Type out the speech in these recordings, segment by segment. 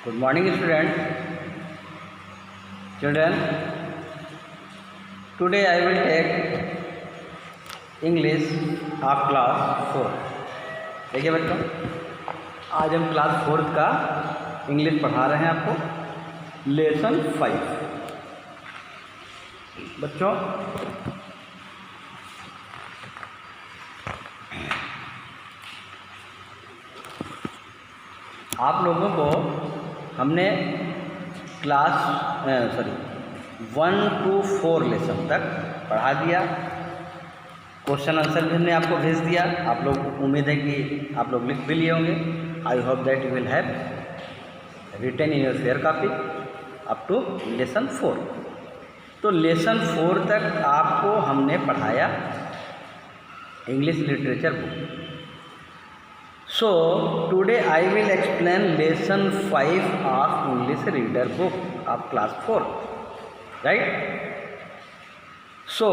Good morning, students. Children, today I will take English of class 4. देखिए बच्चों, आज हम क्लास 4 का इंग्लिश पढ़ा रहे हैं आपको, लेसन 5। बच्चों, आप लोगों को हमने क्लास 1 to 4 लेसन तक पढ़ा दिया। क्वेश्चन आंसर भी हमने आपको भेज दिया। आप लोग, उम्मीद है कि आप लोग लिख भी लिए होंगे। I hope that you will have written in your fair copy up to lesson 4। तो लेसन 4 तक आपको हमने पढ़ाया English literature book. So today I will explain lesson 5 of English reader book of class 4, right? So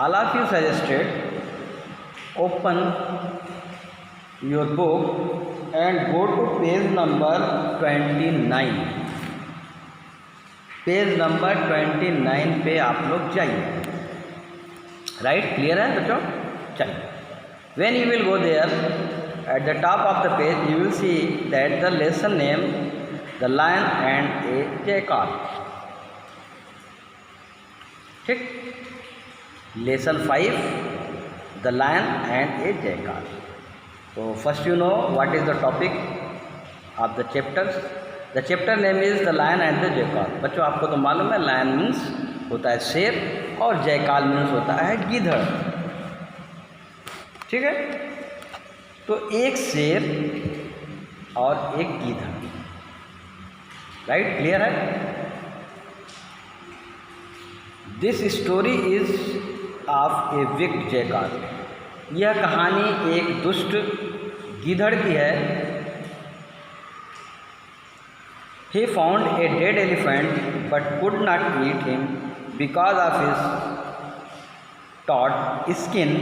all of you suggested open your book and go to page number 29. Page number 29 पे आप लोग जाइए। Right, clear है बच्चों? चलिए, when you will go there, at the top of the page you will see that the lesson name, the lion and a jackal. ठीक, lesson 5, the lion and a jackal. So first you know what is the topic of the chapters. The chapter name is the lion and the jackal. बच्चों, आपको तो मालूम है lion means होता है शेर और jackal means होता है गीदड़। ठीक है, तो एक शेर और एक गीदड़। राइट, क्लियर है? This story is of A wicked jackal. यह कहानी एक दुष्ट गीदड़ की है। He found a dead elephant but could not eat him because of his taught skin.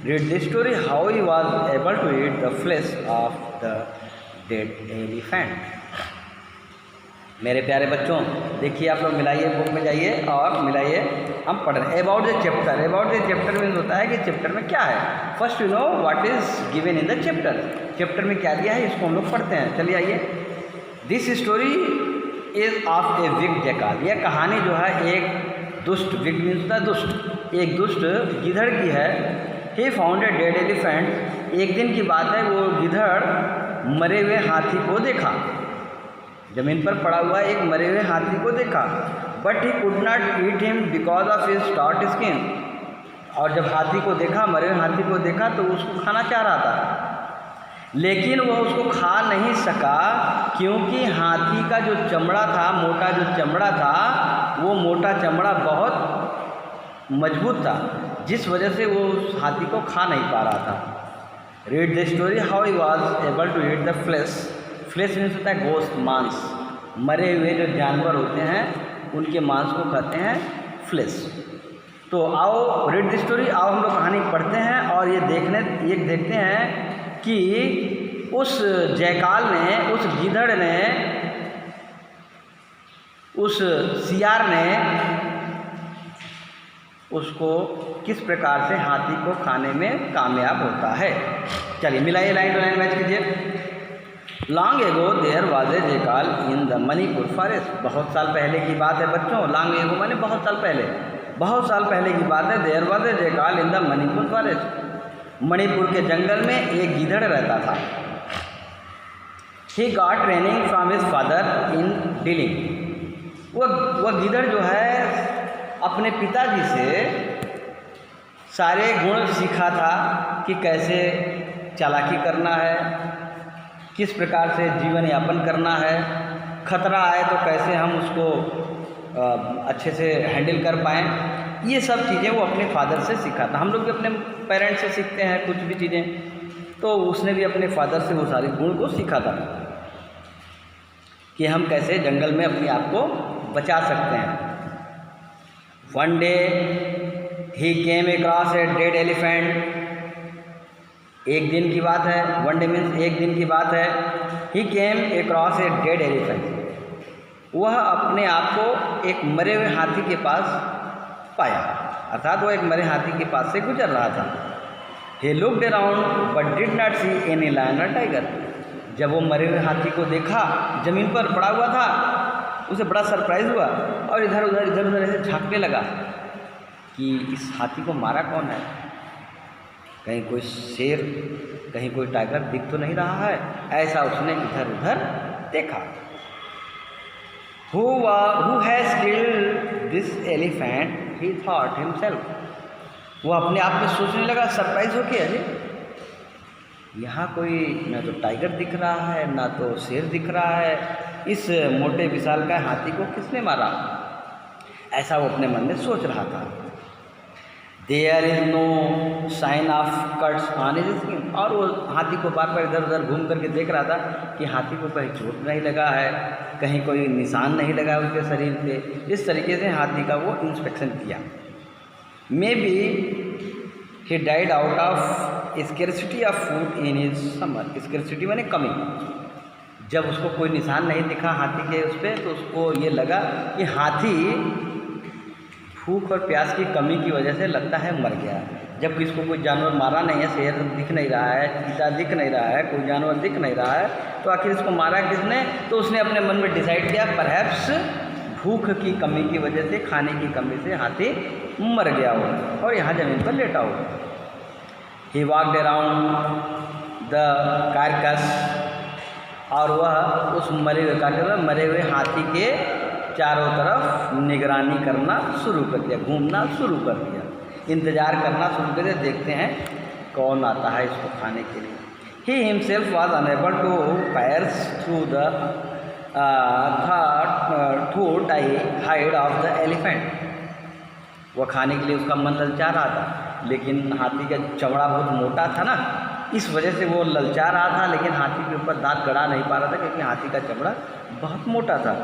Read the story how he was able to eat the flesh of the dead elephant. मेरे प्यारे बच्चों, देखिए आप लोग मिलाइए, बुक में जाइए और मिलाइए। हम पढ़ रहे हैं about the chapter. About the chapter means होता है कि चैप्टर में क्या है। First you know what is given in the chapter. Chapter में क्या दिया है इसको हम लोग पढ़ते हैं। चलिए आइए। This story is of A wicked jackal. यह कहानी जो है एक दुष्ट, विक्ड मीन्स होता है दुष्ट, एक दुष्ट गिधड़ की है। He found a dead elephant. एक दिन की बात है, वो गिधड़ मरे हुए हाथी को देखा। जमीन पर पड़ा हुआ एक मरे हुए हाथी को देखा। But he could not eat him because of his taught skin. और जब हाथी को देखा, मरे हुए हाथी को देखा, तो उसको खाना चाह रहा था, लेकिन वह उसको खा नहीं सका क्योंकि हाथी का जो चमड़ा था, मोटा जो चमड़ा था, वो मोटा चमड़ा बहुत मजबूत था, जिस वजह से वो उस हाथी को खा नहीं पा रहा था। Read the story how he was able to eat the flesh. Flesh means होता है गोश्त, मांस। मरे हुए जो जानवर होते हैं उनके मांस को खाते हैं फ्लेश। तो आओ रीड द स्टोरी, आओ हम लोग कहानी पढ़ते हैं और ये देखते हैं कि उस जयकाल ने, उस गिधड़ ने, उस सियार ने उसको किस प्रकार से हाथी को खाने में कामयाब होता है। चलिए मिलाइए, लाइन टू लाइन मैच कीजिए। Long ago there was a jackal in the Manipur forest. बहुत साल पहले की बात है बच्चों। लॉन्ग एगो माने बहुत साल पहले, बहुत साल पहले की बात है। There was a jackal in the Manipur forest. Manipur के जंगल में एक गीदड़ रहता था। He got training from his father in dealing. वह गीदड़ जो है अपने पिताजी से सारे गुण सीखा था कि कैसे चालाकी करना है, किस प्रकार से जीवन यापन करना है, खतरा आए तो कैसे हम उसको अच्छे से हैंडल कर पाएँ। ये सब चीज़ें वो अपने फादर से सीखा था। हम लोग भी अपने पेरेंट्स से सीखते हैं कुछ भी चीज़ें, तो उसने भी अपने फादर से वो सारे गुण को सीखा था कि हम कैसे जंगल में अपने आप को बचा सकते हैं। One day he came across a dead elephant एक दिन की बात है, 1 day मीन्स एक दिन की बात है। He came across a dead elephant, वह अपने आप को एक मरे हुए हाथी के पास पाया, अर्थात वो एक मरे हाथी के पास से गुजर रहा था। He looked around but did not see any lion और टाइगर, जब वो मरे हुए हाथी को देखा, ज़मीन पर पड़ा हुआ था, उसे बड़ा सरप्राइज़ हुआ और इधर उधर ऐसे झांकने लगा कि इस हाथी को मारा कौन है, कहीं कोई शेर, कहीं कोई टाइगर दिख तो नहीं रहा है। ऐसा उसने इधर उधर देखा। Who has killed this elephant? He thought himself. वो अपने आप में सोचने लगा, सरप्राइज हो के, अरे यहाँ कोई ना तो टाइगर दिख रहा है ना तो शेर दिख रहा है, इस मोटे विशालकाय हाथी को किसने मारा? ऐसा वो अपने मन में सोच रहा था। There is no sign of cuts on his skin, और वो हाथी को बार बार इधर उधर घूम करके देख रहा था कि हाथी को कहीं चोट नहीं लगा है, कहीं कोई निशान नहीं लगा है उसके शरीर पे। इस तरीके से हाथी का वो इंस्पेक्शन किया। May be he died out of scarcity of food in his summer. Scarcity माने कमी, जब उसको कोई निशान नहीं दिखा हाथी के उस पर, तो उसको ये लगा कि हाथी भूख और प्यास की कमी की वजह से लगता है मर गया। जबकि इसको कोई जानवर मारा नहीं है, शेर दिख नहीं रहा है, चीता दिख नहीं रहा है, कोई जानवर दिख नहीं रहा है, तो आखिर इसको मारा किसने? तो उसने अपने मन में डिसाइड किया, परहैप्स भूख की कमी की वजह से, खाने की कमी से हाथी मर गया हो और यहाँ ज़मीन पर लेटा हो। ही वॉक्ड अराउंड द कार्कस, और वह उस मरे हुए कार्कस, मरे हुए हाथी के चारों तरफ निगरानी करना शुरू कर दिया, घूमना शुरू कर दिया, इंतज़ार करना शुरू कर दिया, देखते हैं कौन आता है इसको खाने के लिए। He himself was unable to pierce through the through hide of the elephant. वह खाने के लिए उसका मन ललचा रहा था, लेकिन हाथी का चमड़ा बहुत मोटा था ना, इस वजह से वो ललचा रहा था, लेकिन हाथी के ऊपर दांत गड़ा नहीं पा रहा था क्योंकि हाथी का चमड़ा बहुत मोटा था।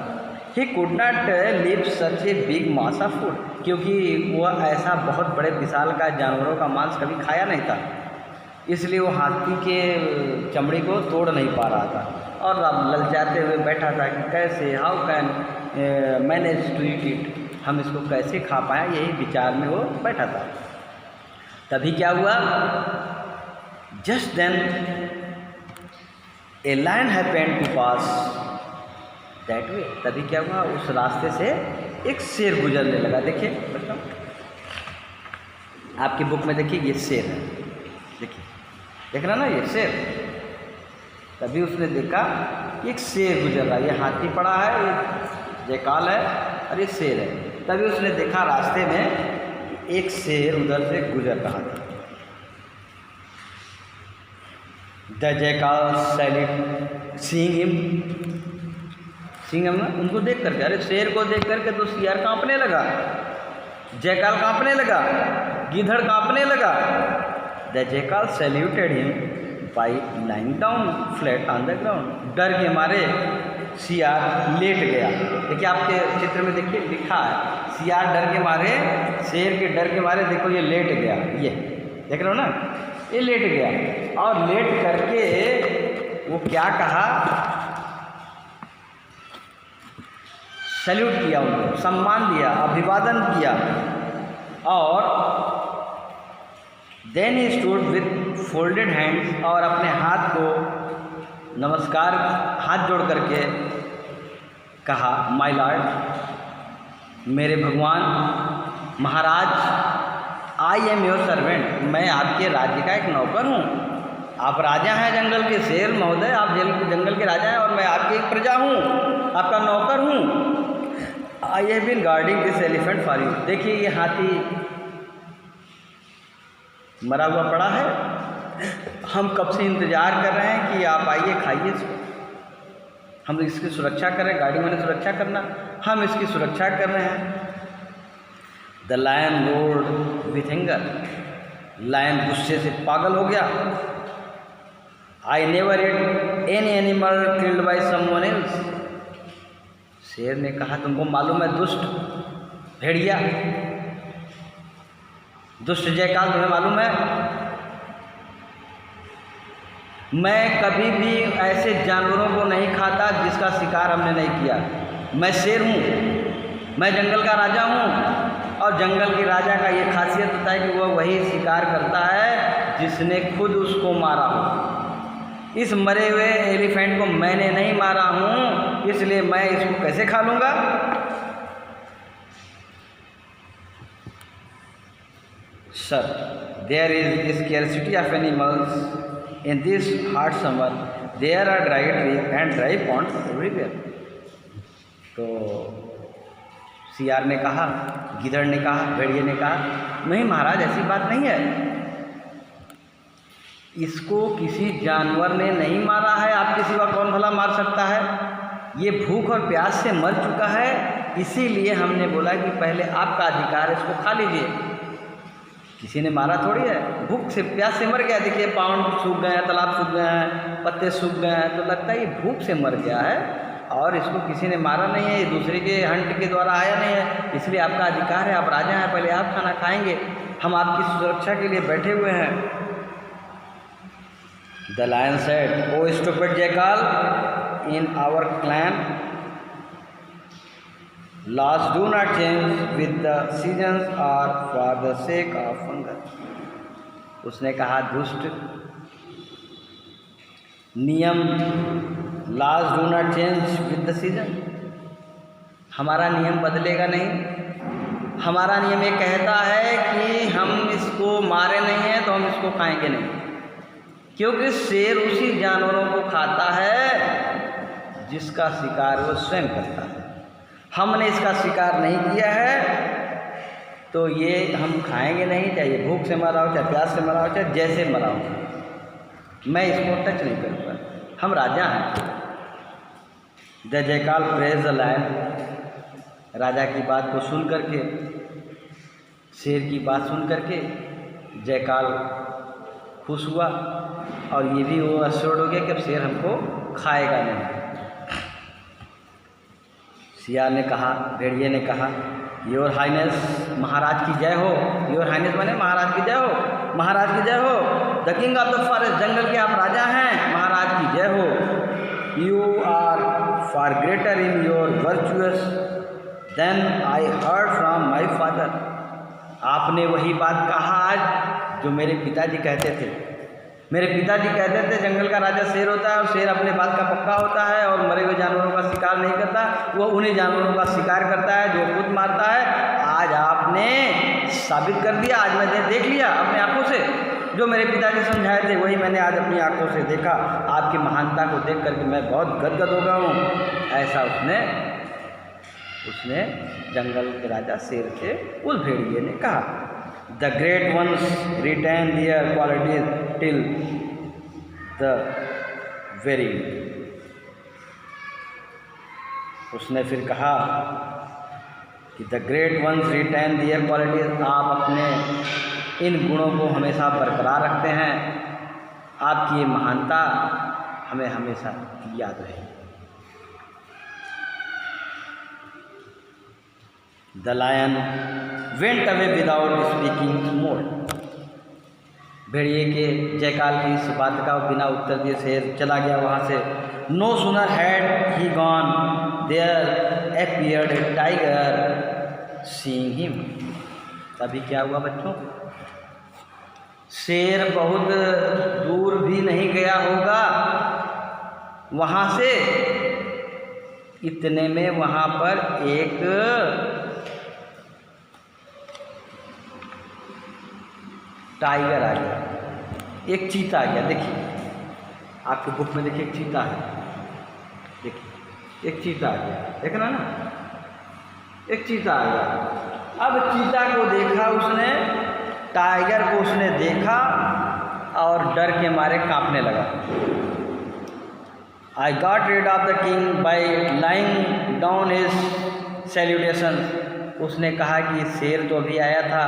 He could not live such a big mass of food, क्योंकि वह ऐसा बहुत बड़े विशालकाय जानवरों का मांस कभी खाया नहीं था, इसलिए वो हाथी के चमड़ी को तोड़ नहीं पा रहा था और अब ललचाते हुए बैठा था कि कैसे, how can manage to eat it, हम इसको कैसे खा पाएँ, यही विचार में वो बैठा था। तभी क्या हुआ? Just then a lion happened to pass that way. तभी क्या हुआ? उस रास्ते से एक शेर गुजरने लगा। देखिए बच्चों, आपकी बुक में देखिए ये शेर है, देखिए, देख रहा ना ये शेर। तभी उसने देखा एक शेर गुजर रहा है, ये हाथी पड़ा है, ये जयकाल है और ये शेर है। तभी उसने देखा रास्ते में एक शेर उधर से गुजर रहा था। द जयकाल सैल्यूट सीइंग हिम, ना उनको देख करके, अरे शेर को देख करके तो सियार कांपने लगा, जयकाल कांपने लगा, गिधड़ कांपने लगा। The jackal saluted him by lying down flat on the ground. डर के मारे सियार लेट गया। देखिए आपके चित्र में देखिए लिखा है, सियार डर के मारे, शेर के डर के मारे देखो ये लेट गया, ये देख रहे हो ना, ये लेट गया। और लेट करके वो क्या कहा? सैल्यूट किया, उनको सम्मान दिया, अभिवादन किया। और then he stood with folded hands, और अपने हाथ को नमस्कार, हाथ जोड़ करके कहा, माय लॉर्ड, मेरे भगवान, महाराज, आई एम योर सर्वेंट, मैं आपके राज्य का एक नौकर हूँ। आप राजा हैं जंगल के, शेर महोदय, आप जंगल के राजा हैं और मैं आपकी एक प्रजा हूँ, आपका नौकर हूँ। I have been guarding this elephant for you. देखिए ये हाथी मरा हुआ पड़ा है, हम कब से इंतज़ार कर रहे हैं कि आप आइए, खाइए इसको, हम इसकी सुरक्षा कर रहे हैं, गाड़ी मैंने सुरक्षा करना, हम इसकी सुरक्षा कर रहे हैं। The lion roared with anger, lion गुस्से से पागल हो गया। I never ate any animal killed by someone else. शेर ने कहा, तुमको मालूम है दुष्ट भेड़िया, दुष्ट जयकाल, तुम्हें मालूम है मैं कभी भी ऐसे जानवरों को नहीं खाता जिसका शिकार हमने नहीं किया। मैं शेर हूँ, मैं जंगल का राजा हूँ, और जंगल के राजा का ये खासियत होता है कि वह वही शिकार करता है जिसने खुद उसको मारा हो। इस मरे हुए एलिफेंट को मैंने नहीं मारा हूँ, इसलिए मैं इसको कैसे खा लूँगा। Sir, there is scarcity of animals in this hot summer. There are dry trees and dry ponds everywhere. तो सियार ने कहा, गिदड़ ने कहा, भेड़िए ने कहा, नहीं महाराज ऐसी बात नहीं है, इसको किसी जानवर ने नहीं मारा है, आपके सिवा कौन भला मार सकता है। ये भूख और प्यास से मर चुका है, इसीलिए हमने बोला कि पहले आपका अधिकार है, इसको खा लीजिए। किसी ने मारा थोड़ी है, भूख से प्यास से मर गया। देखिए पाउंड सूख गए हैं, तालाब सूख गए हैं, पत्ते सूख गए हैं, तो लगता है ये भूख से मर गया है और इसको किसी ने मारा नहीं है, ये दूसरे के हंट के द्वारा आया नहीं है, इसलिए आपका अधिकार है, आप राजा हैं, पहले आप खाना खाएंगे, हम आपकी सुरक्षा के लिए बैठे हुए हैं। The lion said, o stupid jackal, in our clan laws do not change with the seasons or for the sake of hunger. उसने कहा दुष्ट, नियम laws do not change with the season, हमारा नियम बदलेगा नहीं। हमारा नियम ये कहता है कि हम इसको मारे नहीं हैं तो हम इसको खाएंगे नहीं, क्योंकि शेर उसी जानवरों को खाता है जिसका शिकार वो स्वयं करता है। हमने इसका शिकार नहीं किया है तो ये हम खाएंगे नहीं, चाहे ये भूख से मरा हो, चाहे प्यास से मरा हो, चाहे जैसे मरा हो, मैं इसको टच नहीं करूँगा, हम राजा हैं। The jackal praise the lion, राजा की बात को सुन करके, शेर की बात सुन करके जैकाल खुश हुआ और ये भी वो अश्योर्ड हो गया कि अब शेर हमको खाएगा नहीं। सियार ने कहा, भेड़िए ने कहा, योर हाइनेस, महाराज की जय हो। योर हाइनेस माने महाराज की जय हो, महाराज की जय हो। The king of the forest, जंगल के आप राजा हैं, महाराज की जय हो। You are far greater in your virtuous than I heard from my father. आपने वही बात कहा आज जो मेरे पिताजी कहते थे। मेरे पिताजी कहते थे जंगल का राजा शेर होता है और शेर अपने बात का पक्का होता है और मरे हुए जानवरों का शिकार नहीं करता, वो उन्हीं जानवरों का शिकार करता है जो खुद मारता है। आज आपने साबित कर दिया, आज मैंने देख लिया अपनी आंखों से, जो मेरे पिताजी समझाए थे वही मैंने आज अपनी आंखों से देखा। आपकी महानता को देख करके मैं बहुत गदगद हो गया हूँ। ऐसा उसने जंगल के राजा शेर से उस भेड़िए ने कहा। The great ones retain their qualities till the very end. उसने फिर कहा कि the great ones retain their qualities, आप अपने इन गुणों को हमेशा बरकरार रखते हैं, आपकी ये महानता हमें हमेशा याद रहेगी। The lion went away without speaking more. भेड़िए के जयकाल की इस बात का बिना उत्तर दिए शेर चला गया वहाँ से। No sooner had he gone, there appeared a tiger seeing him. तभी क्या हुआ बच्चों, शेर बहुत दूर भी नहीं गया होगा वहाँ से, इतने में वहाँ पर एक टाइगर आ गया, एक चीता आ गया। देखिए आपके बुक में देखिए एक चीता है, देखिए एक चीता आ गया, देखना ना, एक चीता आ गया। अब चीता को देखा उसने, टाइगर को उसने देखा और डर के मारे कांपने लगा। I got rid of the king by lying down his salutation. उसने कहा कि शेर तो अभी आया था,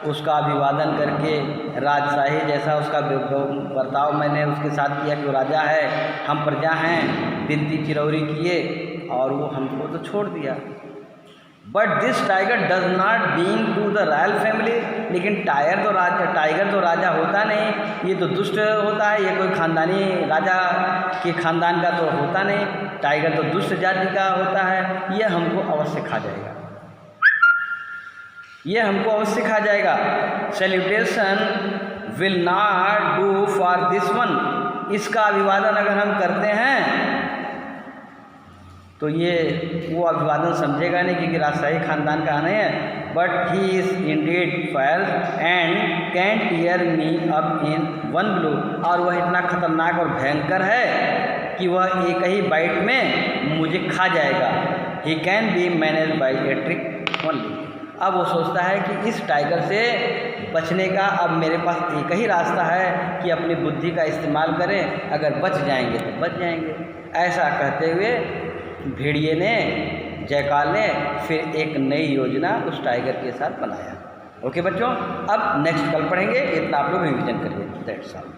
उसका अभिवादन करके राजशाही जैसा उसका बर्ताव मैंने उसके साथ किया कि वो राजा है, हम प्रजा हैं, विनती चिरौरी किए और वो हमको तो छोड़ दिया। But this tiger does not being to the royal family, लेकिन टाइगर तो राजा होता नहीं, ये तो दुष्ट होता है, ये कोई खानदानी राजा के खानदान का तो होता नहीं, टाइगर तो दुष्ट जाति का होता है, ये हमको अवश्य खा जाएगा, ये हमको अवश्य खा जाएगा। Salutation will not do for this one, इसका अभिवादन अगर हम करते हैं तो ये वो अभिवादन समझेगा नहीं क्योंकि राजशाही खानदान का नहीं है। But he is indeed fire and can tear me up in one blow, और वह इतना खतरनाक और भयंकर है कि वह एक ही बाइट में मुझे खा जाएगा। He can be manage by a trick only. अब वो सोचता है कि इस टाइगर से बचने का अब मेरे पास एक ही रास्ता है कि अपनी बुद्धि का इस्तेमाल करें, अगर बच जाएंगे तो बच जाएंगे। ऐसा कहते हुए भेड़िए ने, जयकाल ने फिर एक नई योजना उस टाइगर के साथ बनाया। ओके बच्चों, अब नेक्स्ट कल पढ़ेंगे, इतना आप लोग रिविजन करिए। That's all.